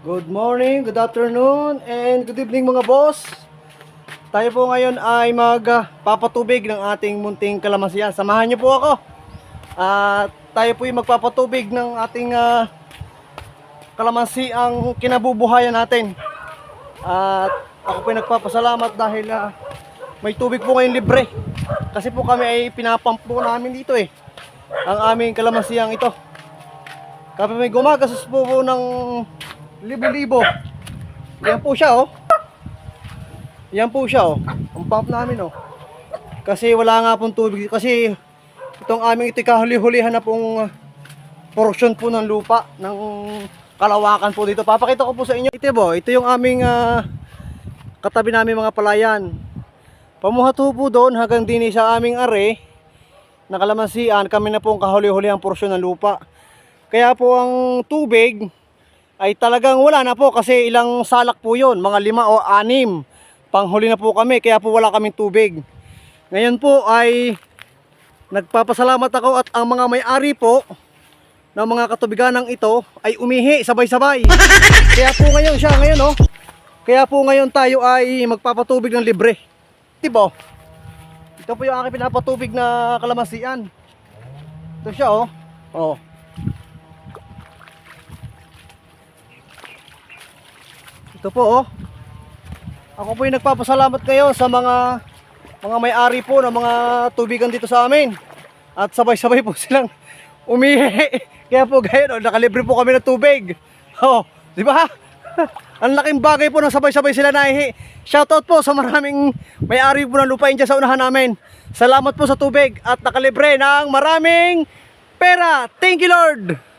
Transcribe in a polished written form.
Good morning, good afternoon, and good evening mga boss. Tayo po ngayon ay magpapatubig ng ating munting kalamansian. Samahan niyo po ako. Tayo po ay magpapatubig ng ating kalamansi ang kinabubuhayan natin. At ako po ay nagpapasalamat dahil may tubig po ngayon libre. Kasi po kami ay pinapump po namin dito ang aming kalamansiang ito. Kami may gumagastos po ng libo-libo. Yan po siya Yan po siya ang pump namin Kasi wala nga pong tubig. Kasi itong aming ito kahuli-hulihan na pong portion po ng lupa, ng kalawakan po dito. Papakita ko po sa inyo. Ito yung aming katabi namin mga palayan. Pamuhat po doon hanggang din sa aming are na kalamansian. Kami na pong kahuli-hulihang portion ng lupa. Kaya po ang tubig ay talagang wala na po kasi ilang salak po yun, mga 5 o 6 panghuli na po kami, kaya po wala kaming tubig. Ngayon po ay nagpapasalamat ako at ang mga may-ari po ng mga katubiganang ito ay umihi sabay-sabay. Kaya po ngayon kaya po ngayon tayo ay magpapatubig ng libre. Diba? Ito po yung aking pinapatubig na kalamansian. Ito siya Ito po Ako po yung nagpapasalamat kayo sa mga may-ari po ng mga tubigan dito sa amin. At sabay-sabay po silang umihi. Kaya po gayon nakalibre po kami ng tubig. Di ba? Ang laking bagay po na sabay-sabay sila naihi. Shoutout po sa maraming may-ari po ng lupain dyan sa unahan namin. Salamat po sa tubig at nakalibre ng maraming pera. Thank you Lord!